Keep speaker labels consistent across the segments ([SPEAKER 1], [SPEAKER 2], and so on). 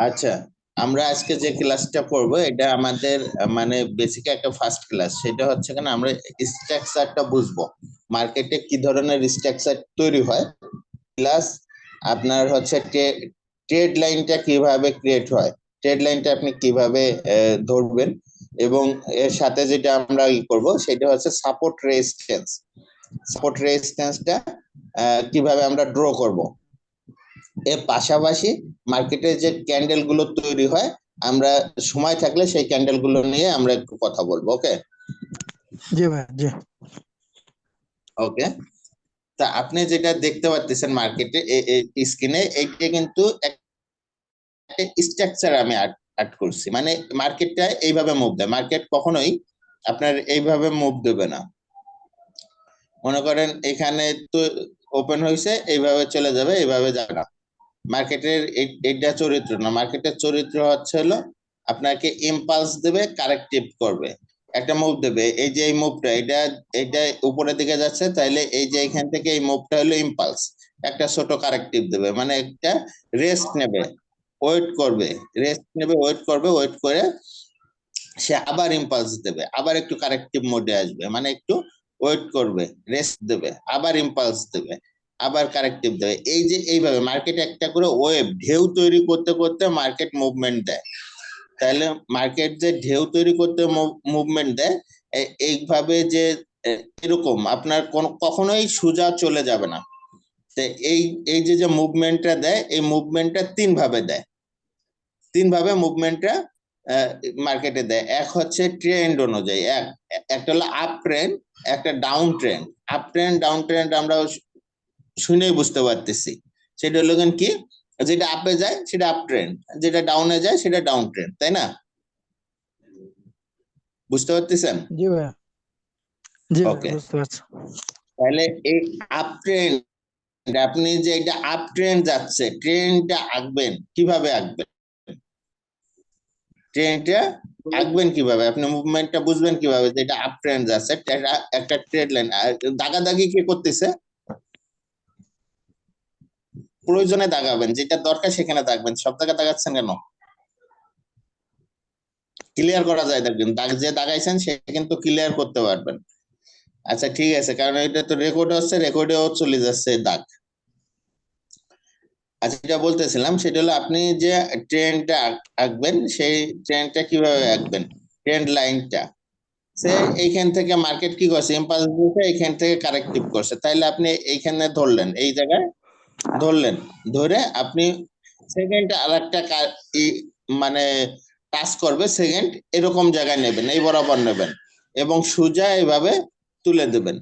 [SPEAKER 1] আচ্ছা, আমরা আজকে যে ক্লাসটা করব এটা আমাদের মানে বেসিক একটা ফার্স্ট ক্লাস। সেটা হচ্ছে কেন আমরা স্ট্রাকচারটা বুঝবো, মার্কেটে কি ধরনের স্ট্রাকচার তৈরি হয়, প্লাস আপনার হচ্ছে ট্রেড লাইনটা কিভাবে ক্রিয়েট হয়, ট্রেড লাইনটা আপনি কিভাবে ধরবেন, এবং এর সাথে যেটা আমরা ই করব সেটা হচ্ছে সাপোর্ট রেজিস্ট্যান্স। সাপোর্ট রেজিস্ট্যান্সটা কিভাবে আমরা ড্র করব। এর পাশাপাশি মার্কেটে যে ক্যান্ডেল গুলো তৈরি হয়, আমরা সময় থাকলে সেই ক্যান্ডেল গুলো নিয়ে আমরা একটু কথা বলবো। ওকে
[SPEAKER 2] জি ভাই, জি।
[SPEAKER 1] ওকে, তা আপনি যেটা দেখতে পাচ্ছেন মার্কেটে স্ক্রিনে, এইটা কিন্তু একটা স্ট্রাকচার আমি অ্যাড করছি। মানে মার্কেটটা এইভাবে মুভ দেয়, মার্কেট কখনোই আপনার এইভাবে মুভ দেবে না। মনে করেন এখানে তো ওপেন হয়েছে, এইভাবে চলে যাবে, এইভাবে যাবে না। মার্কেটের এইটা চরিত্র না, মার্কেটের চরিত্র হচ্ছে হলো আপনাকে ইম্পালস দেবে, কারেক্টিভ করবে, একটা মুভ দেবে। এই যে এই মুভটা, এটা উপরের দিকে যাচ্ছে, তাইলে এই যে এখান থেকে এই মুভটা হলো ইম্পালস, একটা ছোট কারেক্টিভ দেবে, মানে একটা রেস্ট নেবে, ওয়েট করবে, রেস্ট নেবে, ওয়েট করবে, ওয়েট করে সে আবার ইম্পালস দেবে, আবার একটু কারেক্টিভ মোডে আসবে, মানে একটু ওয়েট করবে, রেস্ট দেবে, আবার ইম্পালস দেবে, আবার কারেক্টিভ দেবে। এই যে এইভাবে মার্কেট একটা করে ওয়েভ, ঢেউ তৈরি করতে করতে মার্কেট মুভমেন্ট দেয়। তাহলে মার্কেট যে ঢেউ তৈরি করতে মুভমেন্ট দেয়, এইভাবে যে এরকম আপনার কখনোই সোজা চলে যাবে না। তো এই এই যে মুভমেন্টটা দেয়, এই মুভমেন্টটা তিন ভাবে দেয়, তিন ভাবে মুভমেন্টটা মার্কেটে দেয়। এক হচ্ছে ট্রেন্ড অনুযায়ী, একটা হলো আপ ট্রেন্ড, একটা down trend. Up trend down trend আমরা শুনেই বুঝতে পারতেছি, সেটা হলো কি, যেটা আপে যায় সেটা আপ ট্রেন্ড, যেটা ডাউনে যায় সেটা ডাউন ট্রেন্ড, তাই না? বুঝতে পারতেছেন?
[SPEAKER 2] জি ভাই, জি ভাই,
[SPEAKER 1] ওকে,
[SPEAKER 2] বুঝতে পারছি।
[SPEAKER 1] তাহলে এই আপ ট্রেন্ড, আপনি যে এটা আপ ট্রেন্ড যাচ্ছে, ট্রেন্ডটা আঁকবেন কিভাবে, আঁকবেন ট্রেন্ডটা আঁকবেন কিভাবে, আপনি মুভমেন্টটা বুঝবেন কিভাবে যে এটা আপ ট্রেন্ড যাচ্ছে, একটা ট্রেড লাইন। দাগাদাগি কে করতেছে? প্রয়োজনে দাগাবেন, যেটা দরকার সেখানে দাগবেন, সব জায়গায় দাগাচ্ছেন কেন? ক্লিয়ার করা যায়, দেখবেন যে দাগাইছেন সে কিন্তু ক্লিয়ার করতে পারবেন। আচ্ছা ঠিক আছে, কারণ এটা তো রেকর্ড হচ্ছে, রেকর্ডেও চলে যাচ্ছে দাগ। আচ্ছা, যেটা বলতেছিলাম সেটা হলো আপনি যে ট্রেন্ডটা আঁকবেন, সেই ট্রেন্ডটা কিভাবে আঁকবেন, ট্রেন্ড লাইনটা সে এইখান থেকে মার্কেট কি করছে, ইম্পালস দিয়েছে, এইখান থেকে কারেক্টিভ করছে, তাইলে আপনি এইখানে ধরলেন, এই জায়গায় ধরলেন, ধরে আপনি সেকেন্ড আর একটা মানে টাচ করবে, সেকেন্ড এরকম জায়গায় নেবেন, এই বরাবর নেবেন এবং সোজা এইভাবে তুলে দেবেন।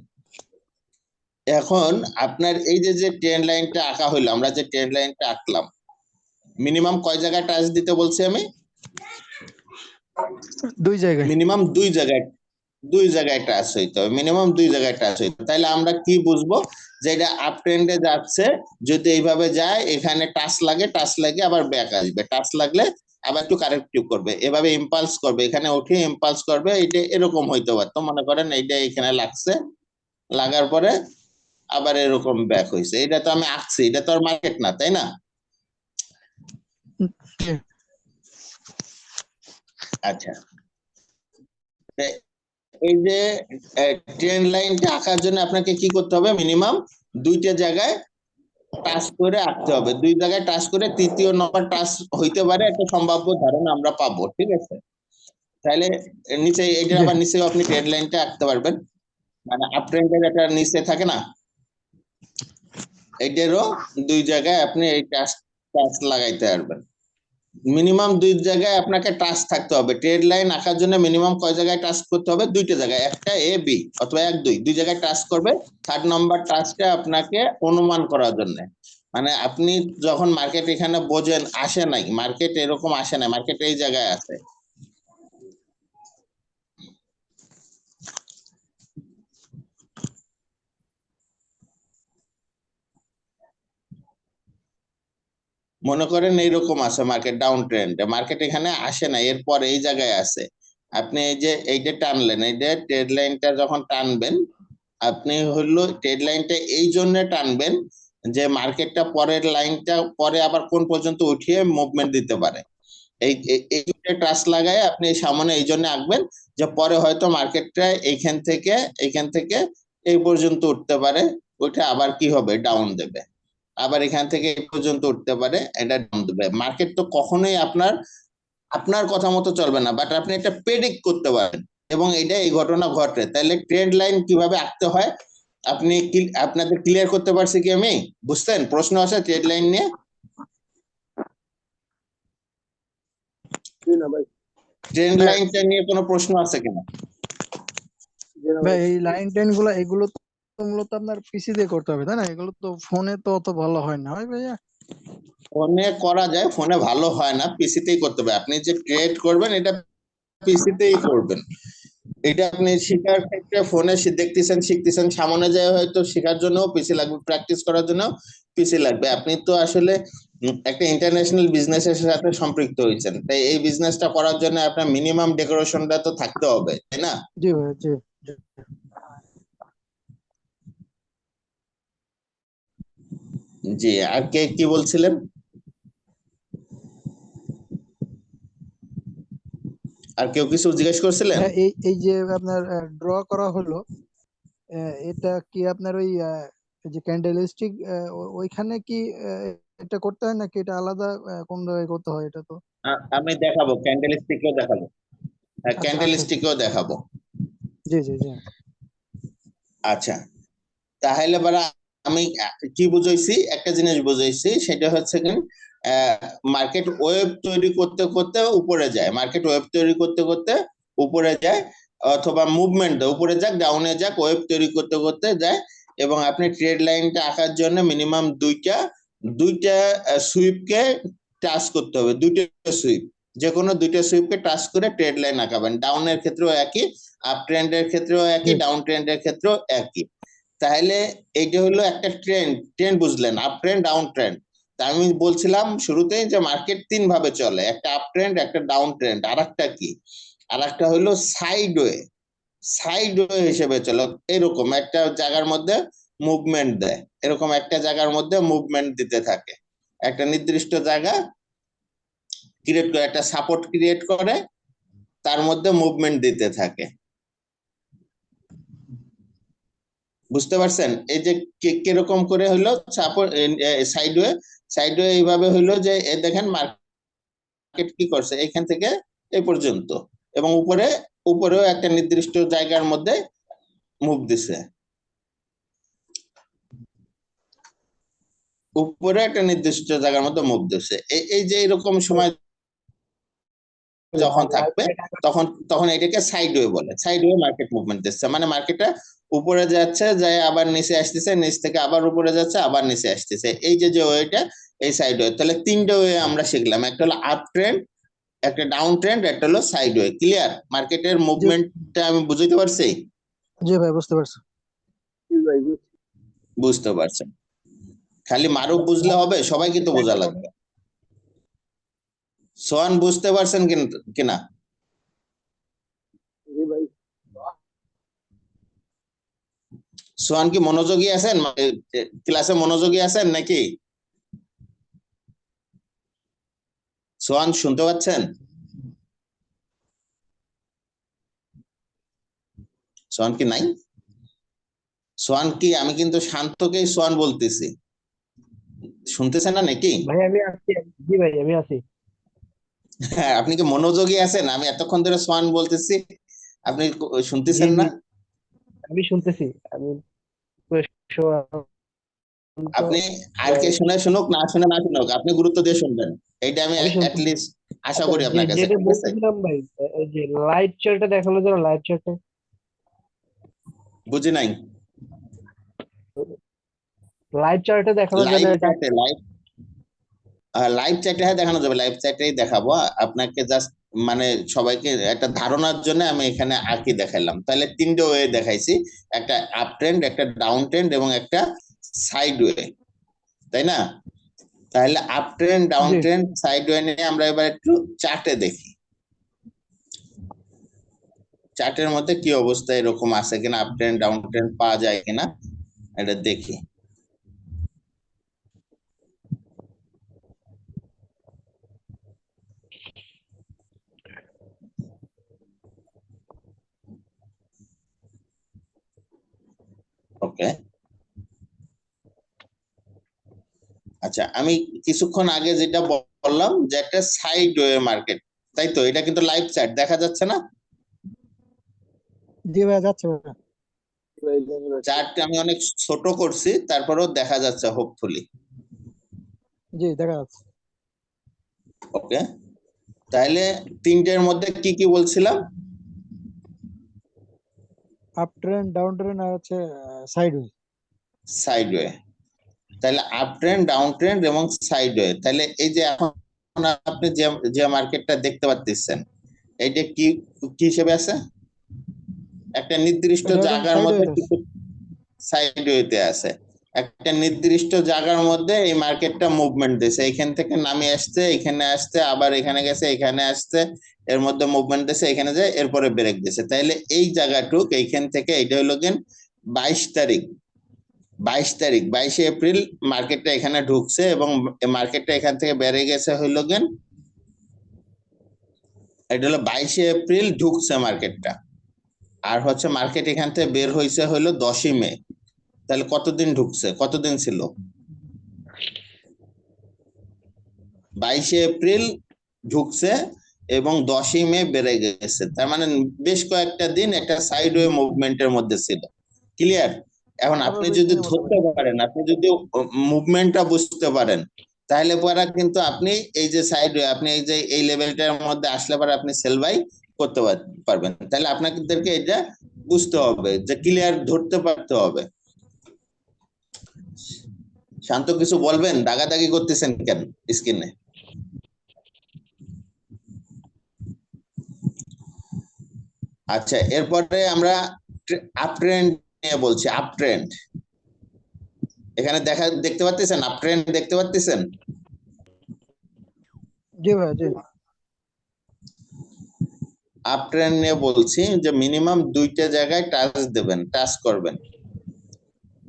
[SPEAKER 1] এখন আপনার এই যে ট্রেন্ড লাইনটা আঁকা হইলো, আমরা যে ট্রেন্ড লাইনটা আঁকলাম, মিনিমাম কয় জায়গায় টাচ দিতে বলছি আমি?
[SPEAKER 2] দুই জায়গায়,
[SPEAKER 1] মিনিমাম দুই জায়গায় টাচ হইতে হবে, মিনিমাম দুই জায়গায় টাচ হইতে। তাইলে আমরা কি বুঝবো যে এটা আপ ট্রেন্ডে যাচ্ছে, যদি এইভাবে যায়, এখানে টাচ লাগে, টাচ লাগে আবার ব্যাক আসবে, টাচ লাগলে আবার একটু কারেক্টিভ করবে, এভাবে ইম্পালস করবে, এখানে উঠে ইম্পালস করবে। এটা এরকম হইতে পারতো, মনে করেন এইটা এখানে লাগছে, লাগার পরে আবার এরকম ব্যাক হয়েছে। এটা তো আমি আঁকছি, এটা তো আর মার্কেট না, তাই না? আচ্ছা, এই যে ট্রেন লাইনটা আঁকার জন্য আপনাকে কি করতে হবে, মিনিমাম দুইটা জায়গায় টাচ করে আঁকতে হবে, দুই জায়গায় টাচ করে তৃতীয় নম্বর টাচ হইতে পারে, একটা সম্ভাব্য ধারণা আমরা পাবো। ঠিক আছে, তাহলে নিচে এইটা আবার নিচেও আপনি ট্রেন লাইনটা আঁকতে পারবেন, মানে আপ ট্রেন্ডের একটা নিচে থাকে না, এইটারও দুই জায়গায় আপনি এই টাচ টাচ লাগাইতে পারবেন। মিনিমাম দুই জায়গায় আপনাকে টাচ থাকতে হবে। ট্রেড লাইন আঁকার জন্য মিনিমাম কয় জায়গায় টাচ করতে হবে? দুইটা জায়গায়, একটা এ বি অথবা এক দুই, দুই জায়গায় টাচ করবে। থার্ড নাম্বার টাচটা আপনাকে অনুমান করার জন্য, মানে আপনি যখন মার্কেট এখানে বোঝেন আসে নাই, মার্কেট এরকম আসে নাই, মার্কেট এই জায়গায় আছে, মনে করেন এইরকম আছে মার্কেট ডাউন ট্রেন্ডে, মার্কেট এখানে আসে না, এরপর এই জায়গায় আছে, আপনি এই যে এইটা টানলেন, এইটা ট্রেড লাইনটা যখন টানবেন, আপনি হলো ট্রেড লাইনটা এই জন্য টানবেন যে মার্কেটটা পরের লাইনটা পরে আবার কোন পর্যন্ত উঠিয়ে মুভমেন্ট দিতে পারে। এই ট্রাস্ট লাগায় আপনি সামনে এই জন্য আঁকবেন যে পরে হয়তো মার্কেটটা এইখান থেকে এই পর্যন্ত উঠতে পারে, ওইটা আবার কি হবে, ডাউন দেবে। আবার এখান থেকে এই পর্যন্ত উঠতে পারে, এটা ডাউন দেবে। মার্কেট তো কখনোই আপনার কথা মতো চলবে না, বাট আপনি এটা প্রেডিক্ট করতে পারেন এবং এটা এই ঘটনা ঘটে। তাহলে ট্রেন্ড লাইন কিভাবে আঁকতে হয় আপনি আপনাদের ক্লিয়ার করতে পারছি কি আমি? বুঝতেন? প্রশ্ন আছে ট্রেড লাইন নিয়ে? ট্রেন্ড
[SPEAKER 2] ভাই
[SPEAKER 1] লাইনটা নিয়ে কোনো প্রশ্ন আছে কিনা?
[SPEAKER 2] ভাই এই লাইন টেন গুলো এগুলো তো মূলত আপনার পিসি দিয়ে করতে হবে তাই না? এগুলো তো ফোনে তো অত ভালো হয় না, হয় ভাইয়া?
[SPEAKER 1] ফোনে করা যায়, ফোনে ভালো হয় না, পিসিতেই করতে হবে। আপনি যে ট্রেড করবেন এটা পিসিতেই করবেন। এটা আপনি শেখার ক্ষেত্রে ফোনে দেখতেছেন শিখতেছেন, সামনে যায় হয়তো শেখার জন্য পিসি লাগবে, প্র্যাকটিস করার জন্য পিসি লাগবে। আপনি তো আসলে একটা ইন্টারন্যাশনাল বিজনেসের সাথে সম্পৃক্ত হয়েছেন, তাই এই বিজনেসটা করার জন্য আপনার মিনিমাম ডেকোরেশনটা তো থাকতে হবে, তাই না?
[SPEAKER 2] জি ভাইয়া, জি জি।
[SPEAKER 1] জি, আর কে কি বলছিলেন? আর কেউ কিছু জিজ্ঞেস করছিলেন?
[SPEAKER 2] ভাইয়া এই এই যে আপনার ড্র করা হলো, এটা কি আপনার ওই এই যে ক্যান্ডেলস্টিক ওইখানে কি এটা করতে হয় নাকি এটা আলাদা কোন জায়গায় করতে হয় এটা তো?
[SPEAKER 1] আমি দেখাবো, ক্যান্ডেল স্টিকও দেখাবো। হ্যাঁ,
[SPEAKER 2] আচ্ছা
[SPEAKER 1] ক্যান্ডেল
[SPEAKER 2] আচ্ছা আচ্ছা।
[SPEAKER 1] স্টিকও দেখাবো।
[SPEAKER 2] জি জি জি।
[SPEAKER 1] আচ্ছা, তাহলে বারা আমি কি বুঝাইছি, একটা জিনিস বুঝাইছি, সেটা হচ্ছে কি মার্কেট ওয়েব তৈরি করতে করতে উপরে যায়, মার্কেট ওয়েব তৈরি করতে করতে উপরে যায়, অথবা মুভমেন্ট উপরে যাক ডাউনে যাক, ওয়েব তৈরি করতে করতে যায়। এবং আপনি ট্রেড লাইনটা আঁকার জন্য মিনিমাম দুইটা দুইটা সুইপকে টাচ করতে হবে, দুইটা সুইপ, যে কোনো দুইটা সুইপকে টাচ করে ট্রেড লাইন আঁকাবেন। ডাউনের ক্ষেত্রেও একই, আপ ট্রেন্ডের ক্ষেত্রেও
[SPEAKER 2] জি
[SPEAKER 1] একই, ডাউন ট্রেন্ডের ক্ষেত্রেও একই। তাহলে এইটা হলো একটা ট্রেন্ড, ট্রেন্ড বুঝলেন, আপ ট্রেন্ড ডাউন ট্রেন্ড। তা আমি বলছিলাম শুরুতেই যে মার্কেট তিন ভাবে চলে, একটা আপ ট্রেন্ড, একটা ডাউন ট্রেন্ড, আর একটা কি, আর একটা হলো সাইডওয়ে। সাইডওয়ে হিসেবে চলে, এরকম একটা জায়গার মধ্যে মুভমেন্ট দেয়, এরকম একটা জায়গার মধ্যে মুভমেন্ট দিতে থাকে, একটা নির্দিষ্ট জায়গা ক্রিয়েট করে, একটা সাপোর্ট ক্রিয়েট করে, তার মধ্যে মুভমেন্ট দিতে থাকে। বুঝতে পারছেন? এই যে কিরকম করে হলো সাপোর্ট, সাইডওয়ে, সাইডওয়ে এইভাবে হলো যে দেখেন মার্কেট কি করছে এখান থেকে এই পর্যন্ত, এবং উপরেও একটা নির্দিষ্ট জায়গার মধ্যে মুভ দিছে, উপরে একটা নির্দিষ্ট জায়গার মধ্যে মুভ দিছে। এই যে এরকম সময় যখন থাকবে তখন তখন এটাকে সাইডওয়ে বলে, সাইডওয়ে মার্কেট মুভমেন্ট দিচ্ছে, মানে মার্কেটটা উপরে যাচ্ছে, যায় আবার নিচে আসতেছে, নিচ থেকে আবার উপরে যাচ্ছে, আবার নিচে আসতেছে, এই যে যে ওয়েটা, এই সাইডওয়ে। তাহলে তিনটা ওয়ে আমরা শিখলাম, একটা হলো আপ ট্রেন্ড, একটা ডাউন ট্রেন্ড, একটা হলো সাইডওয়ে। ক্লিয়ার? মার্কেটের
[SPEAKER 2] জি
[SPEAKER 1] মুভমেন্টটা আমি বুঝতে পারছি?
[SPEAKER 2] জি ভাই, বুঝতে পারছি।
[SPEAKER 1] বুঝতে পারছেন? খালি মারুফ বুঝলে হবে? সবাই কিন্তু বোঝা লাগবে। সোহান বুঝতে পারছেন কিনা? সোহান কি মনোযোগী আছেন, ক্লাসে মনোযোগী আছেন নাকি? সোহান শুনতে পাচ্ছেন? সোহান কি নাই? সোহান কি, আমি কিন্তু শান্তকেই সোহান বলতেছি, শুনতেছেন না নাকি?
[SPEAKER 3] ভাই আমি আছি। জি ভাই আমি আছি।
[SPEAKER 1] হ্যাঁ, আপনি কি মনোযোগী আছেন? আমি এতক্ষণ ধরে সোহান বলতেছি, আপনি
[SPEAKER 3] জি
[SPEAKER 1] শুনতেছেন
[SPEAKER 3] জি
[SPEAKER 1] না?
[SPEAKER 3] আমি শুনতেছি। আমি শান্ত
[SPEAKER 1] আপনি আর কে
[SPEAKER 3] ভাই।
[SPEAKER 1] শুনে শুনুক, না শুনে না শুনুক, আপনি গুরুত্ব দিয়ে শুনবেন, এইটা আমি
[SPEAKER 3] আমি শুনতেছি।
[SPEAKER 1] লিস্ট আশা
[SPEAKER 3] আচ্ছা,
[SPEAKER 1] করি
[SPEAKER 3] যে
[SPEAKER 1] আপনার কাছে,
[SPEAKER 3] যেটা
[SPEAKER 1] ঠিক আছে?
[SPEAKER 3] বলতেছিলাম ভাই, এই যে লাইট চার্টে দেখানো যেন, লাইট চার্টে
[SPEAKER 1] বুঝি নাই।
[SPEAKER 3] লাইট চার্টে দেখানো যেন
[SPEAKER 1] লাইভ
[SPEAKER 3] এটা।
[SPEAKER 1] চ্যাটে, লাইভ চ্যাটে হ্যাঁ দেখানো যাবে, লাইভ চ্যাটেই দেখাবো আপনাকে। জাস্ট মানে সবাইকে একটা ধারণার জন্য আমি এখানে আঁকি দেখাইলাম। তাহলে তিনটে ওয়ে দেখাইছি, একটা আপ ট্রেন্ড, একটা ডাউন ট্রেন্ড এবং একটা সাইড ওয়ে, তাই না? তাহলে আপ ট্রেন্ড, ডাউন
[SPEAKER 3] জি
[SPEAKER 1] ট্রেন্ড, সাইড ওয়ে নিয়ে আমরা এবার একটু চার্টে দেখি। চার্টের মধ্যে কি অবস্থা এরকম আছে কিনা, আপ ট্রেন্ড ডাউন ট্রেন্ড পাওয়া যায় কিনা এটা দেখি। ওকে, আচ্ছা আমি কিছুক্ষণ আগে যেটা বললাম যে একটা সাইড ওয়ে মার্কেট, তাই তো? এটা কিন্তু লাইভ চার্ট দেখা যাচ্ছে না?
[SPEAKER 2] জি ভাইয়া, যাচ্ছে ভাইয়া।
[SPEAKER 1] চার্টটা আমি অনেক ছোট করছি, তারপরেও দেখা যাচ্ছে হোপফুলি।
[SPEAKER 2] জি, দেখা যাচ্ছে।
[SPEAKER 1] ওকে, তাহলে তিনটের মধ্যে কি কি বলছিলাম?
[SPEAKER 2] আপ ট্রেন্ড, ডাউন ট্রেন্ড, আর হচ্ছে সাইডওয়ে।
[SPEAKER 1] সাইডওয়ে। তাহলে আপ ট্রেন্ড, ডাউন ট্রেন্ড এবং সাইডওয়ে। তাহলে এই যে এখন আপনি যে যে মার্কেটটা দেখতে পাচ্ছেন, এইটা কি কি হিসেবে আছে? একটা নির্দিষ্ট
[SPEAKER 2] এটা এখন
[SPEAKER 1] জায়গার মধ্যে
[SPEAKER 2] সাইডওয়েতে আছে।
[SPEAKER 1] কিছু সাইডওয়েতে আছে। একটা নির্দিষ্ট জায়গার মধ্যে এই মার্কেটটা মুভমেন্ট দিয়েছে, এখান থেকে নামে আসছে, এখানে আসছে, আবার এখানে গেছে, এখানে আসছে, এর মধ্যে মুভমেন্ট দিয়েছে, এখানে যায়, এরপরে ব্রেক দিয়েছে। তাইলে এই জায়গাটুক এইখান থেকে, এটা হলো গেন 22 তারিখ, 22 এপ্রিল মার্কেটটা এখানে ঢুকছে এবং মার্কেটটা এখান থেকে বেড়ে গেছে হইলো গেন, এটা হলো 22 এপ্রিল ঢুকছে মার্কেটটা। আর হচ্ছে মার্কেট এখান থেকে বের হয়েছে হইলো 10ই মে। তাহলে কতদিন ঢুকছে, কতদিন ছিল? 22 এপ্রিল ঢুকছে এবং 10ই মে বেড়ে গেছে। তার মানে বেশ কয়েকটা দিন একটা সাইডওয়ে মুভমেন্টের মধ্যে ছিল। ক্লিয়ার? এখন আপনি
[SPEAKER 2] 15-20
[SPEAKER 1] যদি
[SPEAKER 2] দিনের মতো
[SPEAKER 1] ধরতে
[SPEAKER 2] ভাইয়া।
[SPEAKER 1] পারেন, আপনি যদি মুভমেন্টটা বুঝতে পারেন, তাহলে পরে কিন্তু আপনি এই যে সাইডওয়ে, আপনি এই যে এই লেভেলটার মধ্যে আসলে পরে আপনি সেল বাই করতে পারবেন। তাহলে আপনাদেরকে এটা বুঝতে হবে, যে ক্লিয়ার ধরতে পারতে হবে। শান্ত কিছু বলবেন? দাগাদাগি করতেছেন কেন স্ক্রিনে? আচ্ছা, এরপরে আমরা আপ ট্রেন্ড নিয়ে বলছি। আপ ট্রেন্ড এখানে দেখতে পাচ্ছেন, আপ ট্রেন্ড দেখতে পাচ্ছেন?
[SPEAKER 2] জি ভাইয়া, জি।
[SPEAKER 1] আপ ট্রেন্ড নিয়ে বলছি যে মিনিমাম দুইটা জায়গায় টাচ দেবেন, টাচ করবেন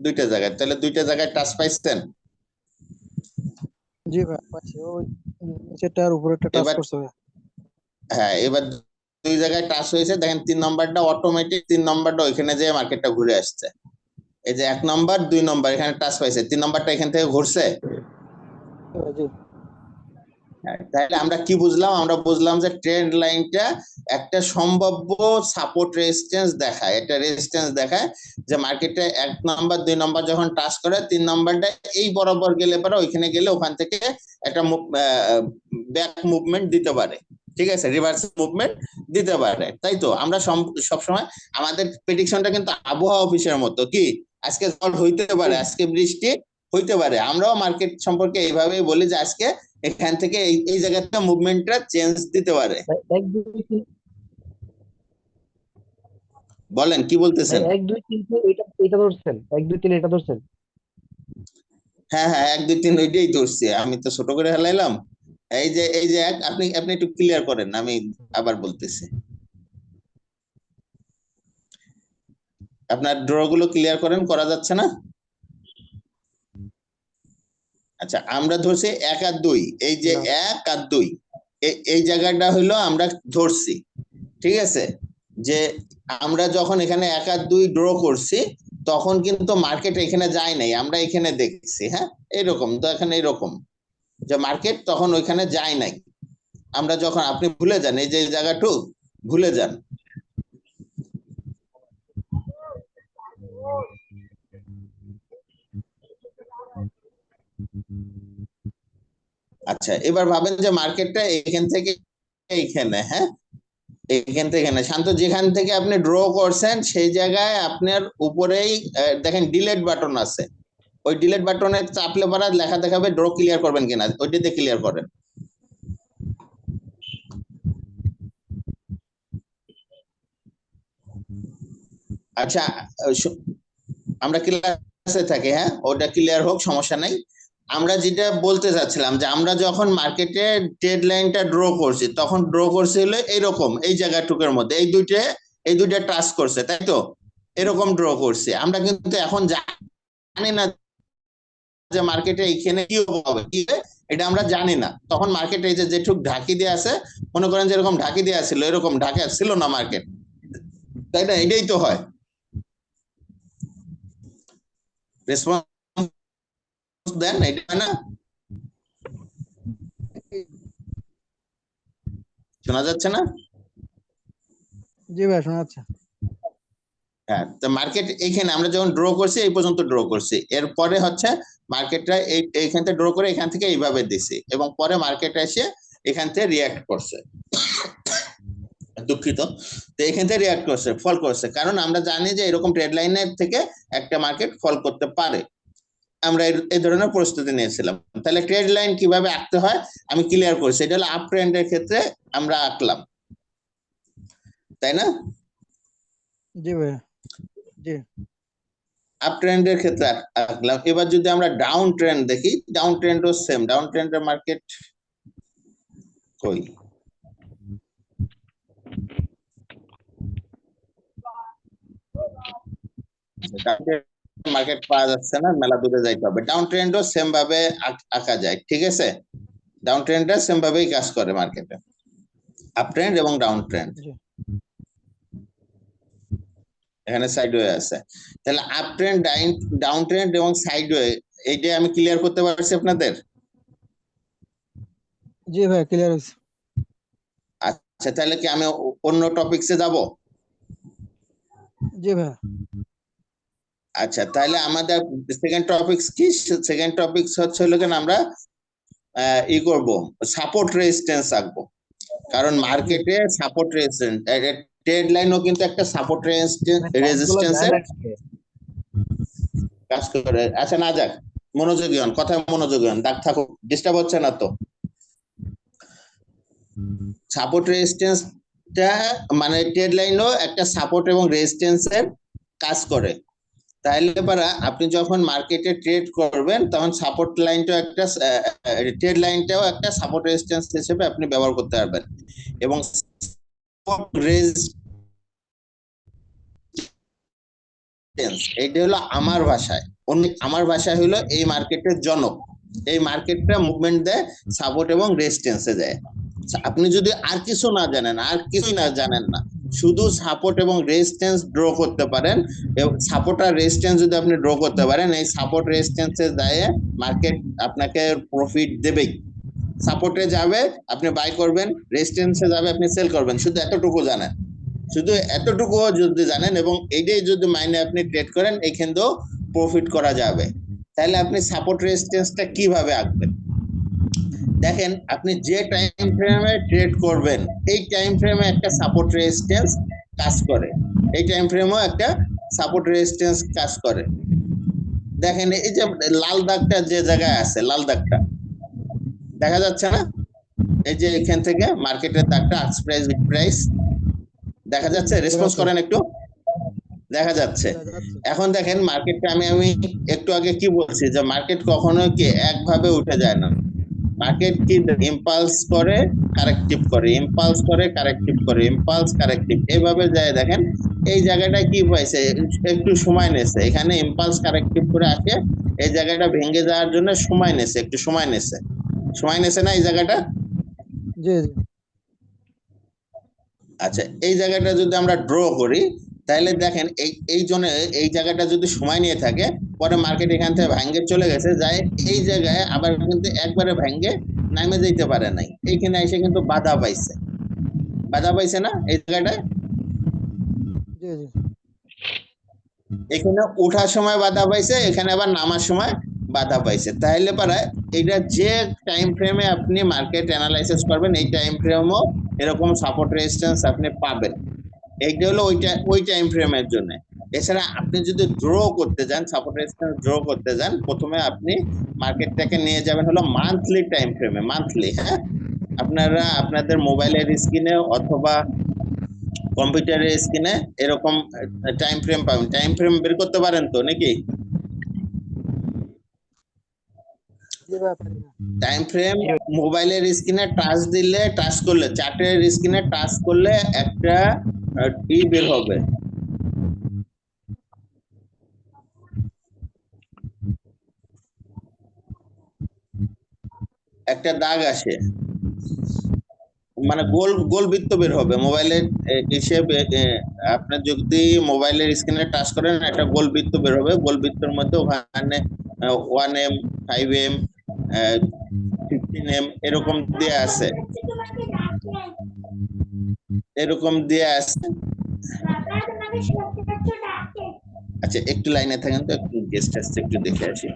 [SPEAKER 1] দুইটা জায়গায়। তাহলে দুইটা জায়গায় টাচ পাইছেন?
[SPEAKER 2] জি ভাইয়া, পাচ্ছি। ওই নিচেরটার উপরেরটা টাচ
[SPEAKER 1] এবার
[SPEAKER 2] করছে ভাইয়া।
[SPEAKER 1] হ্যাঁ, এবার দুই জায়গায় টাচ হয়েছে, দেখেন 3 নম্বরটা অটোমেটিক, 3 নম্বরটা ওইখানে যেয়ে মার্কেটটা ঘুরে আসছে। এই যে 1 নম্বর 2 নম্বর এখানে টাচ পাইছে, 3 নম্বরটা এখান থেকে ঘুরছে।
[SPEAKER 2] জি
[SPEAKER 1] তাহলে আমরা কি বুঝলাম? আমরা বুঝলাম যে ট্রেন্ড লাইনটা একটা সম্ভাব্য সাপোর্ট রেজিস্ট্যান্স দেখায়, এটা রেজিস্ট্যান্স দেখায় যে মার্কেটে 1 নম্বর 2 নম্বর যখন টাচ করে, 3 নম্বরটা এই বরাবর গেলে পরে ওইখানে গেলে ওখান থেকে একটা ব্যাক মুভমেন্ট দিতে পারে, ঠিক আছে, রিভার্স মুভমেন্ট দিতে পারে। তাই তো আমরা সবসময় আমাদের প্রেডিকশনটা কিন্তু আবহাওয়া অফিসের মতো, কি আজকে ঝড় হইতে পারে, আজকে বৃষ্টি হইতে পারে। আমরাও মার্কেট সম্পর্কে এইভাবেই বলি যে আজকে এখান থেকে এই জায়গাটা মুভমেন্টটা চেঞ্জ দিতে পারে।
[SPEAKER 3] ভাই 1 2 3,
[SPEAKER 1] বলেন কি
[SPEAKER 3] ভাই
[SPEAKER 1] বলতেছেন?
[SPEAKER 3] 1 2 3 এটা এটা ধরছেন, 1 2 3 এটা ধরছেন।
[SPEAKER 1] হ্যাঁ হ্যাঁ, 1 2 3 ওইটাই ধরছি, আমি তো ছোট করে হেলাইলাম। এই যে আপনি আপনি একটু ক্লিয়ার করেন, আমি আবার বলতেছি। আপনার ড্র গুলো ক্লিয়ার করেন, করা যাচ্ছে না? আচ্ছা, আমরা ধরছি 1 আর 2, এই যে
[SPEAKER 3] না
[SPEAKER 1] 1 আর 2 এই জায়গাটা হইলো আমরা ধরছি, ঠিক আছে? যে আমরা যখন এখানে 1 আর 2 ড্র করছি, তখন কিন্তু মার্কেট এখানে যায় নাই, আমরা এখানে দেখছি। হ্যাঁ, এরকম তো, এখানে এরকম যে মার্কেট তখন ওইখানে যায় নাই। আমরা যখন, আপনি ভুলে যান এই যে জায়গাটুক, ভুলে যান। আচ্ছা, এবার ভাবেন যে মার্কেটটা এখান থেকে এইখানে, হ্যাঁ, এখান থেকে এখানে, শান্ত যেখান থেকে আপনি ড্র করছেন সেই জায়গায় আপনার উপরেই দেখেন ডিলেট বাটন আছে, ওই ডিলেট বাটনে চাপলে পরে লেখা দেখাবে ড্র ক্লিয়ার করবেন কিনা, ওইটাতে ক্লিয়ার করেন। আচ্ছা, আমরা ক্লাসে থাকি, হ্যাঁ, ওটা ক্লিয়ার হোক, সমস্যা নাই। আমরা যেটা বলতে চাচ্ছিলাম যে আমরা যখন মার্কেটে ট্রেড লাইনটা ড্র করছি, তখন ড্র করছি হলো এইরকম, এই জায়গাটুকের মধ্যে, এই দুইটা এই দুইটা টাচ করছে, তাই তো? এরকম ড্র করছে। আমরা কিন্তু এখন জানি না যে মার্কেটে এইখানে কি হবে, কি হবে এটা আমরা জানি না। তখন মার্কেটে এই যে যেটুক ঢাকি দিয়ে আছে, মনে করেন যে এরকম ঢাকি দেওয়া ছিল, এরকম ঢাকা ছিল না মার্কেট, তাই না? এটাই তো হয়। রেসপন্স দেন, এটা না? শোনা যাচ্ছে না?
[SPEAKER 2] জি ভাই শোনা যাচ্ছে।
[SPEAKER 1] হ্যাঁ, তো মার্কেট এইখানে আমরা যখন ড্র করছি এই পর্যন্ত ড্র করছি, এরপরে হচ্ছে মার্কেটটা এইখান থেকে ড্র করে এখান থেকে এইভাবে দিছি, এবং পরে মার্কেট এসে এখান থেকে রিয়াক্ট করছে। দুঃখিত, তো এখান থেকে রিয়াক্ট করছে, ফল করছে, কারণ আমরা জানি যে এরকম ট্রেড লাইনের থেকে একটা মার্কেট ফল করতে পারে। আমরা এই ধরনের প্রস্তুতি নিয়েছিলাম। তাহলে ট্রেড লাইন কিভাবে আঁকতে হয় আমি ক্লিয়ার করছি। এটা হলো আপ ট্রেন্ডের ক্ষেত্রে আমরা আঁকলাম, তাই না?
[SPEAKER 2] জি ভাই, জি
[SPEAKER 1] আপ ট্রেন্ডের ক্ষেত্রে আঁকলাম। এবার যদি আমরা ডাউন ট্রেন্ড দেখি, ডাউন ট্রেন্ডও সেম। ডাউন ট্রেন্ডের মার্কেট কই? মার্কেট পাওয়া যাচ্ছে না, মেলা দূরে যাইতে হবে। ডাউন ট্রেন্ডও সেম ভাবে আঁকা যায়, ঠিক আছে? ডাউন ট্রেন্ডটা সেম ভাবেই কাজ করে মার্কেটে, আপ ট্রেন্ড এবং ডাউন ট্রেন্ড।
[SPEAKER 2] জি
[SPEAKER 1] এখানে সাইডওয়ে আছে। তাহলে আপ ট্রেন্ড, ডাউন ট্রেন্ড এবং সাইডওয়ে, এইটাই আমি ক্লিয়ার করতে পারছি আপনাদের?
[SPEAKER 2] জি ভাই ক্লিয়ার হয়েছে।
[SPEAKER 1] আচ্ছা, তাহলে কি আমি অন্য টপিকসে যাব?
[SPEAKER 2] জি ভাই,
[SPEAKER 1] আচ্ছা, তাহলে আমাদের সেকেন্ড টপিকস কি? সেকেন্ড টপিকস হচ্ছে হলো কেন আমরা ই করব, সাপোর্ট রেজিস্ট্যান্স আঁকবো। কারণ মার্কেটে সাপোর্ট রেজিস্ট্যান্স, ট্রেড লাইনও কিন্তু একটা সাপোর্ট রেজিস্ট্যান্সের কাজ করে। আচ্ছা, না যাক, মনোযোগী হন, কথায় মনোযোগী হন, দাগ থাকুক, ডিস্টার্ব হচ্ছে না তো? সাপোর্ট রেজিস্ট্যান্সটা মানে ট্রেড লাইনও একটা সাপোর্ট এবং রেজিস্ট্যান্সের কাজ করে। তাইলে পারা আপনি যখন মার্কেটে ট্রেড করবেন তখন সাপোর্ট লাইনটাও একটা, ট্রেড লাইনটাও একটা সাপোর্ট রেজিস্ট্যান্স হিসেবে আপনি ব্যবহার করতে পারবেন। এবং এইটা হলো আমার ভাষায়, আমার ভাষায় হলো এই মার্কেটের জনক। এই মার্কেটটা মুভমেন্ট দেয় সাপোর্ট এবং রেজিস্ট্যান্সে যায়। আপনি যদি আর কিছু না জানেন, আর কিছুই না জানেন না, শুধু সাপোর্ট এবং রেজিস্ট্যান্স ড্র করতে পারেন, এবং সাপোর্ট আর রেজিস্ট্যান্স যদি আপনি ড্র করতে পারেন, এই সাপোর্ট রেজিস্ট্যান্সে যায় মার্কেট আপনাকে প্রফিট দেবেই। সাপোর্টে যাবে আপনি বাই করবেন, রেজিস্ট্যান্সে যাবে আপনি সেল করবেন, শুধু এতটুকু জানেন। শুধু এতটুকু যদি জানেন এবং এইটাই যদি মাইনে আপনি ট্রেড করেন, এখানেও প্রফিট করা যাবে। তাহলে আপনি সাপোর্ট রেজিস্ট্যান্সটা কিভাবে আঁকবেন? দেখেন, আপনি যে টাইম ফ্রেমে ট্রেড করবেন এই টাইম ফ্রেমে একটা সাপোর্ট রেজিস্ট্যান্স কাজ করে, এই টাইম ফ্রেমেও একটা সাপোর্ট রেজিস্ট্যান্স কাজ করে। দেখেন এই যে লাল দাগটা যে জায়গায় আছে, লাল দাগটা দেখা যাচ্ছে না? এই যে এখান থেকে মার্কেটের দাগটা আস্ক প্রাইস, বিড প্রাইস দেখা যাচ্ছে? রেসপন্স করেন একটু। দেখা যাচ্ছে। এখন দেখেন মার্কেটটা আমি একটু আগে কি বলছি যে মার্কেট কখনো কি একভাবে উঠে যায় না। মার্কেট কি ইম্পালস করে, কারেক্টিভ করে, ইম্পালস করে, কারেক্টিভ করে, ইম্পালস কারেক্টিভ, এইভাবে যায়। দেখেন এই জায়গাটা কি পাইছে, একটু সময় নেছে, এখানে ইম্পালস কারেক্টিভ করে আসে, এই জায়গাটা ভেঙে যাওয়ার জন্য সময় নেছে, একটু সময় নেছে, সময় নেছে না এই জায়গাটা?
[SPEAKER 2] জি জি
[SPEAKER 1] আচ্ছা, এই জায়গাটা যদি আমরা ড্র করি তাহলে দেখেন এই জন্য এই জায়গাটা যদি সময় নিয়ে থাকে, পরে মার্কেট এখান থেকে ভাঙ্গে চলে গেছে যায়, এই জায়গায় আবার কিন্তু একবারে ভাঙ্গে নামে যেতে পারে নাই, এইখানে এসে কিন্তু বাধা পাইছে, বাধা পাইছে না এই জায়গাটায়?
[SPEAKER 2] জি জি
[SPEAKER 1] এখানে ওঠার সময় বাধা পাইছে, এখানে আবার নামার সময় বাধা পাইছে। তাহলে পারা এটা যে টাইম ফ্রেমে আপনি মার্কেট অ্যানালাইসিস করবেন এই টাইম ফ্রেমও এরকম সাপোর্ট রেজিস্ট্যান্স আপনি পাবেন। এইটা হলো ওই টাইম ফ্রেমের জন্য। এছাড়া আপনি যদি ড্র করতে যান, সাপোর্ট রেজিস্ট্যান্স ড্র করতে যান, প্রথমে আপনি মার্কেটটাকে নিয়ে যাবেন হলো মান্থলি টাইম ফ্রেমে, মান্থলি। হ্যাঁ, আপনারা আপনাদের মোবাইলের স্ক্রিনে অথবা কম্পিউটারের স্ক্রিনে এরকম টাইম ফ্রেম পাবেন। টাইম ফ্রেম বের করতে পারেন তো নাকি? টাইম ফ্রেম মোবাইলের স্ক্রিনে টাচ করলে চার্টের স্ক্রিনে টাচ করলে একটা বের হবে, একটা দাগ আসে, মানে গোল গোল বৃত্ত বের হবে মোবাইলের হিসেবে। আপনার যদি মোবাইলের স্ক্রিনে টাচ করেন একটা গোল বৃত্ত বের হবে, গোল বৃত্তের মধ্যে ওখানে 1M 5M 15M এরকম দিয়ে আছে, এরকম দিয়ে আছে। আচ্ছা একটু লাইনে থাকেন তো, একটু গেস্ট আসছে, একটু দেখে আসি।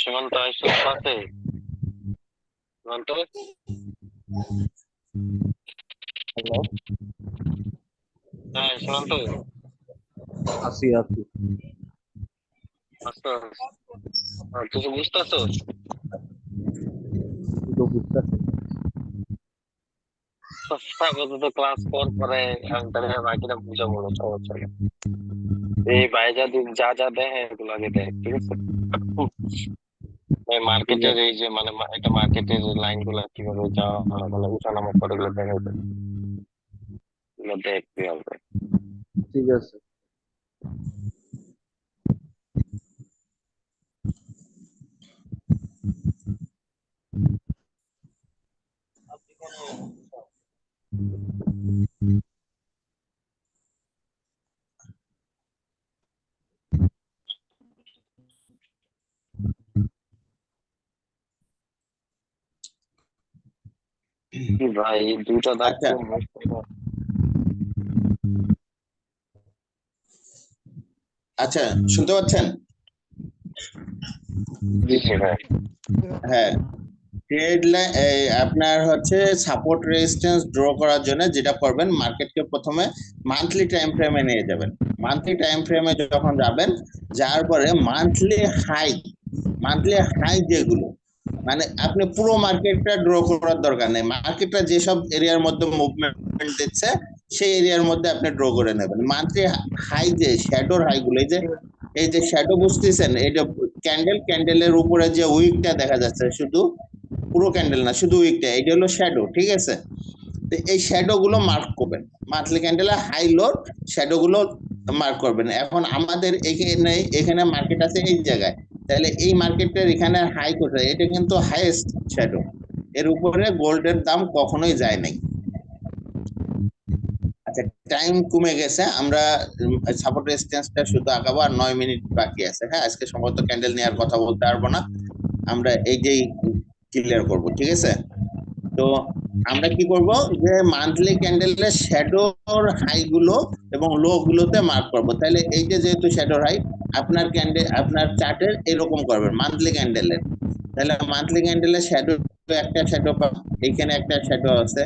[SPEAKER 4] সীমান্ত আইসো সাথে সীমান্ত
[SPEAKER 5] হ্যালো,
[SPEAKER 4] হ্যাঁ সীমান্ত
[SPEAKER 5] আছি আছি।
[SPEAKER 4] আচ্ছা কিছু বুঝতেছো?
[SPEAKER 5] তো বুঝতেছি।
[SPEAKER 4] আপাতত ক্লাস পরে আমি তাহলে বাকিটা বুঝাবো না, সমস্যা নেই। এই বাইরে যা যা দেয় এগুলো আগে দেয়, ঠিক আছে? মার্কেটের এই যে মানে একটা মার্কেটের লাইন গুলা কিভাবে যাওয়া মানে উঠানামা করে এগুলো দেখা যায়, এগুলো দেখতে হবে।
[SPEAKER 5] ঠিক আছে।
[SPEAKER 4] কি ভাই এই দুইটা দাগ
[SPEAKER 1] আচ্ছা
[SPEAKER 4] তো মুছতে হবে।
[SPEAKER 1] আচ্ছা শুনতে পাচ্ছেন?
[SPEAKER 4] জি ভাই।
[SPEAKER 1] হ্যাঁ, আপনার হচ্ছে সাপোর্ট রেজিস্ট্যান্স ড্র করার জন্য যেটা করবেন, মার্কেটকে প্রথমে মান্থলি টাইম ফ্রেমে নিয়ে যাবেন। মান্থলি টাইম ফ্রেমে যখন যাবেন, যাওয়ার পরে মান্থলি হাই যেগুলো, মানে আপনি পুরো মার্কেটটা ড্র করার দরকার নেই, মার্কেটটা যেসব এরিয়ার মধ্যে মুভমেন্ট দিচ্ছে সেই এরিয়ার মধ্যে আপনি ড্র করে নেবেন। মান্থলি হাই যে শ্যাডোর হাই গুলো, এই যে শ্যাডো বুঝতেছেন, এই যে ক্যান্ডেলের উপরে যে উইকটা দেখা যাচ্ছে, শুধু পুরো ক্যান্ডেল না, শুধু উইকটা, এটা হলো শ্যাডো, ঠিক আছে? তো এই শ্যাডো গুলো মার্ক করবেন, মান্থলি ক্যান্ডেলের হাই লোর শ্যাডো গুলো মার্ক করবেন। এখন আমাদের এখানে মার্কেট আছে এই জায়গায়, তাহলে এই মার্কেটের এখানে হাই কোথায়? এটা কিন্তু হাইয়েস্ট শ্যাডো, এর উপরে গোল্ডের দাম কখনোই যায় নাই। আচ্ছা টাইম কমে গেছে, আমরা সাপোর্ট রেজিস্ট্যান্সটা শুধু আঁকাবো, আর 9 মিনিট বাকি আছে। হ্যাঁ, আজকে সম্ভবত ক্যান্ডেল নেওয়ার কথা বলতে পারবো না, আমরা এই যেই ক্লিয়ার করব, ঠিক আছে? তো আমরা কি করব, যে মান্থলি ক্যান্ডেলের শ্যাডোর হাই গুলো এবং লো গুলোতে মার্ক করব। তাহলে এই যে যেহেতু শ্যাডোর হাই, আপনার চার্টের এরকম করবেন মান্থলি ক্যান্ডেলের। তাহলে মান্থলি ক্যান্ডেলের শ্যাডো, একটা শ্যাডো, এইখানে একটা শ্যাডো আছে,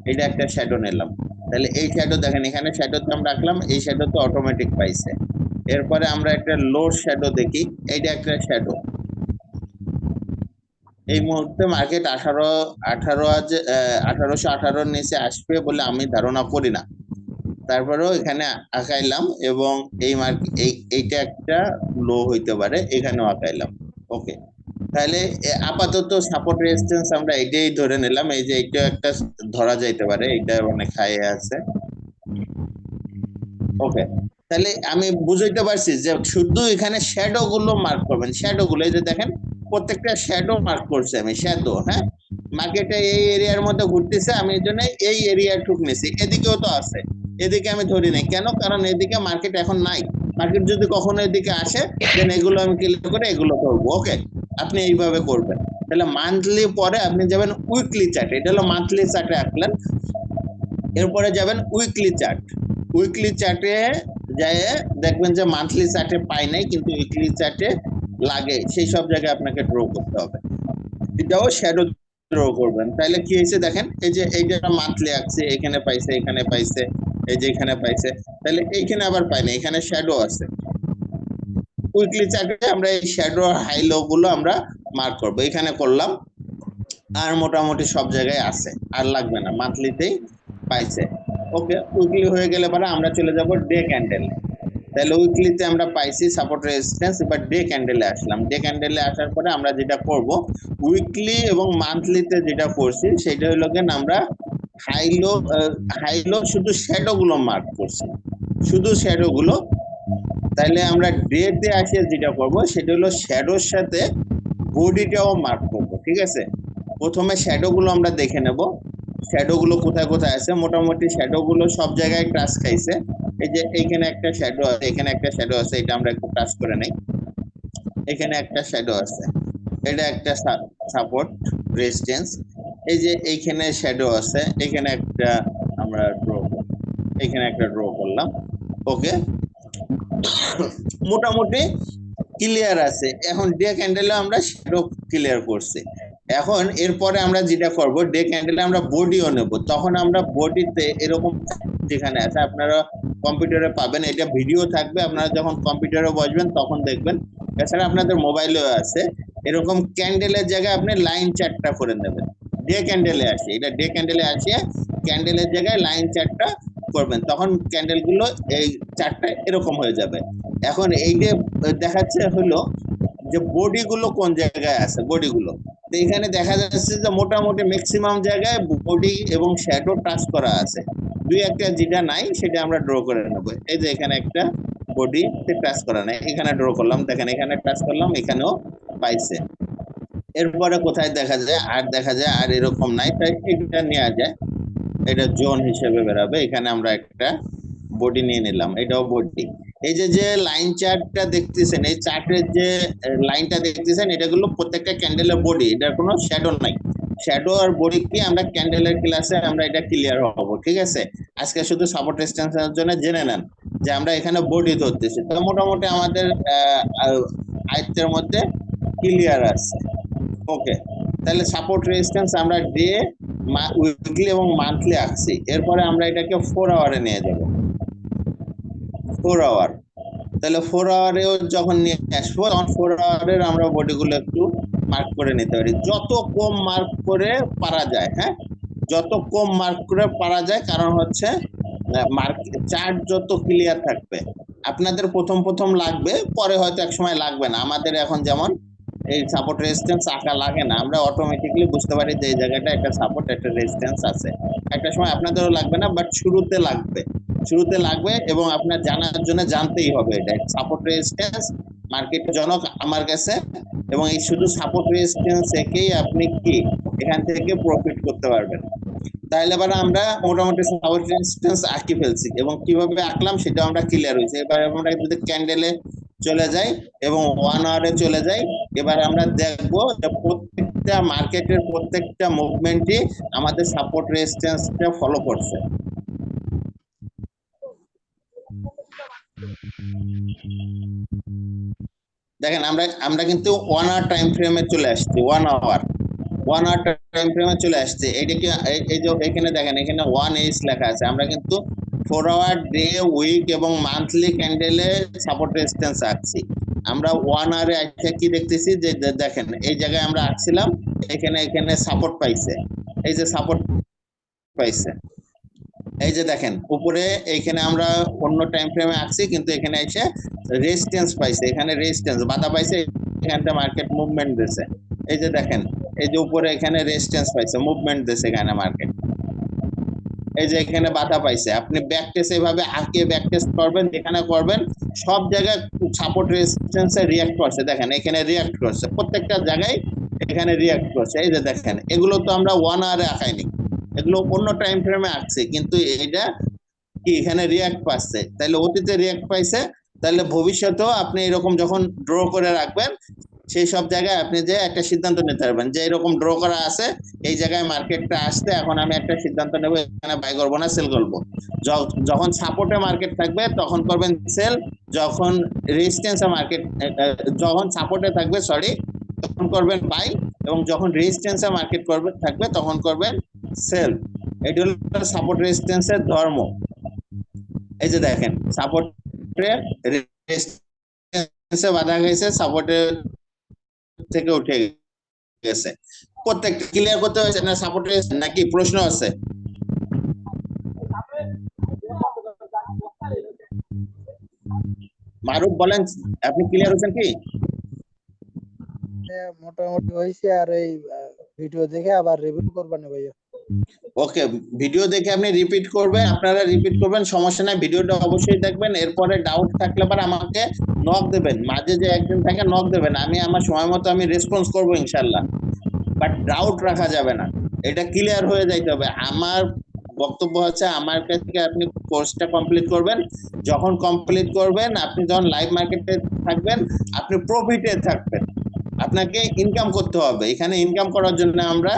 [SPEAKER 1] এটা একটা শ্যাডো নিলাম। তাহলে এই শ্যাডো দেখেন, এখানে শ্যাডো তো আমরা রাখলাম, এই শ্যাডো তো অটোমেটিক পাইছে। এরপরে আমরা একটা লো শ্যাডো দেখি, এইটা একটা শ্যাডো। এই মুহূর্তে মার্কেট 1818 নিচে আসবে বলে আমি ধারণা করি না, তারপরেও এখানে আঁকাইলাম, এবং এইটা একটা লো হইতে পারে, এখানেও আঁকাইলাম। ওকে, তাহলে আপাতত সাপোর্ট রেজিস্ট্যান্স আমরা এটাই ধরে নিলাম, এই যে এইটা একটা ধরা যাইতে পারে, এটা অনেক হাই আছে। ওকে, তাহলে আমি বুঝাইতে পারছি যে শুধু এখানে শ্যাডো গুলো মার্ক করবেন, শ্যাডো গুলো এই যে দেখেন, প্রত্যেকটা শ্যাডো মার্ক করছি আমি, শ্যাডো। হ্যাঁ, মার্কেটে এই এরিয়ার মধ্যে ঘুরতেছে, আমি এই জন্য এই এরিয়া ঠুক নিছি, এদিকেও তো আছে, এদিকে আমি ধরি নাই কেন, কারণ এদিকে মার্কেট এখন নাই। মার্কেট যদি কখনো এদিকে আসে, দেন এগুলো আমি ক্লিয়ার করে এগুলো করবো। ওকে, আপনি এইভাবে করবেন। তাহলে মান্থলি পরে আপনি যাবেন উইকলি চার্ট, এটা হলো মান্থলি চার্টে আঁকলেন। এরপরে যাবেন উইকলি চার্ট, উইকলি চার্টে যায় দেখবেন যে মান্থলি চার্টে পাই নাই, কিন্তু উইকলি চার্টে লাগে, সেই সব জায়গায় আপনাকে ড্র করতে হবে। এটাও শ্যাডো ড্র করবেন। তাহলে কি হয়েছে দেখেন, এই যে এইটা মান্থলি আঁকছে, এখানে পাইছে, এখানে পাইছে, এই যে এখানে পাইছে, তাহলে এইখানে আবার পাই না, এখানে শ্যাডো আছে। উইকলি চার্টে আমরা এই শ্যাডো হাই লো গুলো আমরা মার্ক করবো, এখানে করলাম, আর মোটামুটি সব জায়গায় আছে, আর লাগবে না, মান্থলিতেই পাইছে। ওকে, উইকলি হয়ে গেলে পরে আমরা চলে যাব ডে ক্যান্ডেল। তাহলে উইকলিতে আমরা পাইছি সাপোর্ট রেজিস্ট্যান্স, এবার ডে ক্যান্ডেলে আসলাম। ডে ক্যান্ডেলে আসার পরে আমরা যেটা করব, উইকলি এবং মান্থলিতে যেটা করছি সেটা হলো গিয়ে আমরা হাইলো শুধু শ্যাডো গুলো মার্ক করছি, শুধু শ্যাডো গুলো। তাহলে আমরা ডে তে আসে যেটা করব সেটা হলো শ্যাডোর সাথে বডিটাও মার্ক করব, ঠিক আছে। প্রথমে শ্যাডো গুলো আমরা দেখে নেব, শ্যাডো গুলো কোথায় কোথায় আছে। মোটামুটি শ্যাডো গুলো সব জায়গায় টাচ খাইছে। এই যে এইখানে একটা শ্যাডো আছে, এখানে একটা শ্যাডো আছে, এটা আমরা একটু টাচ করে নেই। এখানে একটা শ্যাডো আছে, এটা একটা সাপোর্ট রেজিস্ট্যান্স। এই যে এইখানে শ্যাডো আছে, এখানে একটা আমরা এখানে একটা ড্র করলাম। ওকে, মোটামুটি ক্লিয়ার আছে। এখন ডে ক্যান্ডেলে আমরা শ্যাডো ক্লিয়ার করছি। এখন এরপরে আমরা যেটা করব, ডে ক্যান্ডেলে আমরা বডিও নেব। তখন আমরা বডিতে এরকম যেখানে আছে আপনারা কম্পিউটারে পাবেন, এটা ভিডিও থাকবে, আপনারা যখন কম্পিউটারে বসবেন তখন দেখবেন। এছাড়া আপনাদের মোবাইলেও আছে, এরকম ক্যান্ডেলের জায়গায় আপনি লাইন চার্টটা করে নেবেন। ডে ক্যান্ডেলে আসে, এটা ডে ক্যান্ডেলে আসে, ক্যান্ডেলের জায়গায় লাইন চার্টটা করবেন, তখন ক্যান্ডেল গুলো এই চারটা এরকম হয়ে যাবে। এখন এই যে দেখাচ্ছে হলো যে বডি গুলো কোন জায়গায় আছে, বডি গুলো তো এখানে দেখা যাচ্ছে যে মোটামুটি ম্যাক্সিমাম জায়গায় বডি এবং শ্যাডো টাচ করা আছে। দুই একটা যেটা নাই সেটা আমরা ড্র করে নেব। এই যে এখানে একটা বডি টাচ করা নাই, এখানে ড্র করলাম, দেখেন এখানে টাচ করলাম, এখানেও পাইছে। এরপরে কোথায় দেখা যায়, আর দেখা যায় আর এরকম নাই, তাই এটা নেওয়া যায়, এটা জোন হিসেবে বেরাবে। এখানে আমরা একটা বডি নিয়ে নিলাম, এটাও বডি। এই যে যে লাইন চার্টটা দেখতেছেন, এই চার্টের যে লাইনটা দেখতেছেন, এটা গুলো প্রত্যেকটা ক্যান্ডেলের বডি, এটার কোনো শ্যাডো নাই। শ্যাডো আর বডি কি আমরা ক্যান্ডেলের ক্লাসে আমরা এটা ক্লিয়ার হবো, ঠিক আছে। আজকে শুধু সাপোর্ট রেজিস্ট্যান্সের জন্য জেনে নেন যে আমরা এখানে বডি ধরতেছি। তো মোটামুটি আমাদের আয়ত্তের মধ্যে ক্লিয়ার আছে। ওকে, তাহলে সাপোর্ট রেজিস্ট্যান্স আমরা ডে, উইকলি এবং মান্থলি আঁকছি। এরপরে আমরা এটাকে 4 আওয়ারে নিয়ে যাব, 4 আওয়ার। তাহলে 4 আওয়ারেও যখন নিয়ে আসবো, তখন 4 আওয়ারের আমরা বডিগুলো একটু মার্ক করে নিতে পারি, যত কম মার্ক করে পারা যায়। হ্যাঁ, যত কম মার্ক করে পারা যায়, কারণ হচ্ছে চার্ট যত ক্লিয়ার থাকবে। আপনাদের প্রথম প্রথম লাগবে, পরে হয়তো এক সময় লাগবে না। আমাদের এখন যেমন এই সাপোর্ট রেজিস্ট্যান্স আঁকা লাগে না, আমরা অটোমেটিকলি বুঝতে পারি যে এই জায়গাটা একটা সাপোর্ট একটা রেজিস্ট্যান্স আছে। একটা সময় আপনাদেরও লাগবে না, বাট শুরুতে লাগবে, শুরুতে লাগবে। এবং আপনার জানার জন্য জানতেই হবে এটা সাপোর্ট রেজিস্ট্যান্স মার্কেট জনক আমার কাছে। এবং এই শুধু সাপোর্ট রেজিস্ট্যান্স একেই আপনি কি এখান থেকে প্রফিট করতে পারবেন। তাহলে এবার আমরা মোটামুটি সাপোর্ট রেজিস্ট্যান্স আঁকি ফেলছি, এবং কিভাবে আঁকলাম সেটা আমরা ক্লিয়ার হয়েছে। এবার আমরা যদি ক্যান্ডেলে চলে যাই এবং 1 আওয়ারে চলে যাই, এবার আমরা দেখবো যে প্রত্যেকটা মার্কেটের প্রত্যেকটা মুভমেন্টই আমাদের সাপোর্ট রেজিস্ট্যান্সটা ফলো করছে। দেখেন আমরা কিন্তু 1 আওয়ার টাইম ফ্রেমে চলে আসছি, 1 আওয়ার টাইম ফ্রেমে চলে আসছে। এইটাকে এই যে এখানে দেখেন, এখানে 1H লেখা আছে। আমরা কিন্তু 4 আওয়ার, ডে, উইক এবং মান্থলি ক্যান্ডেলে সাপোর্ট রেজিস্ট্যান্স আঁকছি। আমরা 1 আওয়ারে আজকে কি দেখতেছি যে দেখেন এই জায়গায় আমরা আঁকছিলাম, এখানে সাপোর্ট পাইছে, এই যে সাপোর্ট পাইছে, এই যে দেখেন উপরে এইখানে আমরা অন্য টাইম ফ্রেমে আঁকছি, কিন্তু এখানে এসে রেজিস্ট্যান্স পাইছে, এখানে রেজিস্ট্যান্স বাধা পাইছে, এখানটা মার্কেট মুভমেন্ট দিয়েছে। এই যে দেখেন, এই যে উপরে এখানে রেজিস্ট্যান্স পাইছে, মুভমেন্ট দিয়েছে এখানে মার্কেট। এই যে এখানে বাধা পাইছে। আপনি ব্যাক টেস্ট এভাবে আঁকে ব্যাক টেস্ট করবেন, যেখানে করবেন সব জায়গায় সাপোর্ট রেজিস্ট্যান্সে রিঅ্যাক্ট করছে। দেখেন এখানে রিঅ্যাক্ট করছে, প্রত্যেকটা জায়গায় এখানে রিঅ্যাক্ট করছে। এই যে দেখেন, এগুলো তো আমরা 1 আওয়ারে আঁকাইনি, এগুলো অন্য টাইম ফ্রেমে আঁকছে, কিন্তু এটা কি এখানে রিঅ্যাক্ট পাচ্ছে। তাহলে অতীতে রিঅ্যাক্ট পাইছে, তাহলে ভবিষ্যতেও আপনি এরকম যখন ড্র করে রাখবেন, সেই সব জায়গায় আপনি যে একটা সিদ্ধান্ত নিতে পারবেন যে এরকম ড্র করা আছে, এই জায়গায় মার্কেটটা আসতে, এখন আমি একটা সিদ্ধান্ত নেব, এখানে বাই করবো না সেল করবো। যখন সাপোর্টে মার্কেট থাকবে তখন করবেন সেল, যখন রেজিস্ট্যান্সে মার্কেট, যখন সাপোর্টে থাকবে সরি তখন করবেন বাই, এবং যখন রেজিস্ট্যান্সে মার্কেট করবে থাকবে তখন করবেন সেল। এটা হলো সাপোর্ট রেজিস্ট্যান্সের ধর্ম। এই যে দেখেন, সাপোর্টে রেজিস্ট্যান্সে বাধা গেছে, সাপোর্টের থেকে উঠে গেছে। প্রত্যেকটা ক্লিয়ার করতে হয়েছে না সাপোর্টে, নাকি প্রশ্ন আছে? মারুফ বলেন, আপনি ক্লিয়ার হয়েছেন কি?
[SPEAKER 2] মোটামুটি হয়েছে। আর এই ভিডিও দেখে আবার রিভিউ করবেন ভাইয়া।
[SPEAKER 1] ওকে, ভিডিও দেখে আপনি রিপিট করবেন, আপনারা রিপিট করবেন, সমস্যা নাই, ভিডিওটা অবশ্যই দেখবেন। এরপরে ডাউট থাকলে পর আমাকে নক দেবেন, মাঝে যে একদিন থাকে নক দেবেন, আমি আমার সময় মতো আমি রেসপন্স করবো ইনশাল্লাহ। বাট ডাউট রাখা যাবে না, এটা ক্লিয়ার হয়ে যাইতে হবে। আমার বক্তব্য হচ্ছে আমার কাছ থেকে আপনি কোর্সটা কমপ্লিট করবেন, যখন কমপ্লিট করবেন আপনি যখন লাইভ মার্কেটে থাকবেন আপনি প্রফিটে থাকবেন, আপনাকে ইনকাম করতে হবে। এখানে ইনকাম করার জন্য আমরা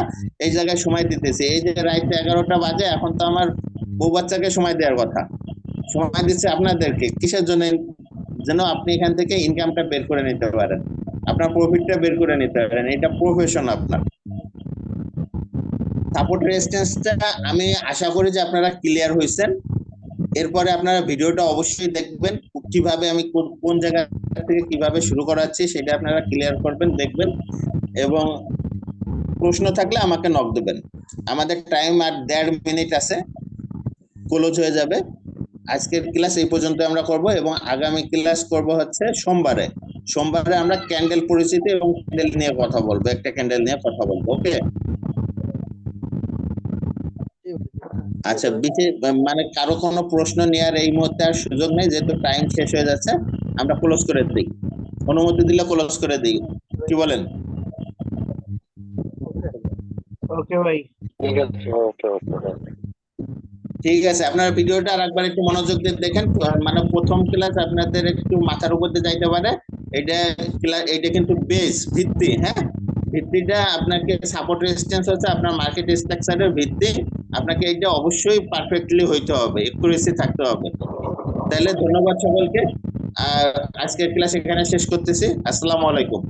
[SPEAKER 1] এই জায়গায় সময় দিতেছি। এই যে রাত 11টা বাজে, এখন তো আমার বউ বাচ্চাকে সময় দেওয়ার কথা, সময় দিচ্ছে আপনাদেরকে কিসের জন্য? যেন আপনি এখান থেকে ইনকামটা বের করে নিতে পারেন, আপনার প্রফিটটা বের করে নিতে পারেন, এটা প্রফেশন আপনার। সাপোর্ট রেজিস্ট্যান্সটা আমি আশা করি যে আপনারা ক্লিয়ার হয়েছেন। এরপরে আপনারা ভিডিওটা অবশ্যই দেখবেন, কিভাবে আমি কোন জায়গা থেকে কিভাবে শুরু করাচ্ছি সেটা আপনারা ক্লিয়ার করবেন, দেখবেন, এবং প্রশ্ন থাকলে আমাকে নক দেবেন। আমাদের টাইম আর 1.5 মিনিট আছে, ক্লোজ হয়ে যাবে। আজকের ক্লাস এই পর্যন্ত আমরা করব, এবং আগামী ক্লাস করব হচ্ছে সোমবারে। সোমবারে আমরা ক্যান্ডেল পরিচিতি এবং ক্যান্ডেল নিয়ে কথা বলবো, একটা ক্যান্ডেল নিয়ে কথা বলবো। ওকে, আচ্ছা, বিশেষ মানে কারো কোনো প্রশ্ন নেওয়ার এই মুহূর্তে আর সুযোগ নেই, যেহেতু টাইম শেষ হয়ে যাচ্ছে, আমরা ক্লোজ করে দিই। অনুমতি দিলে ক্লোজ করে দিই, কি বলেন?
[SPEAKER 3] ওকে ভাই।
[SPEAKER 4] ঠিক আছে, ওকে ওকে।
[SPEAKER 1] ঠিক আছে, আপনারা ভিডিওটা আর একবার একটু মনোযোগ দিয়ে দেখেন, মানে প্রথম ক্লাস আপনাদের একটু মাথার উপর দিয়ে যাইতে পারে। এটা কিন্তু বেস, ভিত্তি, হ্যাঁ, ভিত্তিটা আপনাকে, সাপোর্ট রেজিস্ট্যান্স হচ্ছে আপনার মার্কেট স্ট্রাকচারের ভিত্তি, আপনাকে এটা অবশ্যই পারফেক্টলি হইতে হবে, একুরেসি থাকতে হবে। তাহলে ধন্যবাদ সকলকে, আর আজকের ক্লাস এখানে শেষ করতেছি। আসসালামু আলাইকুম।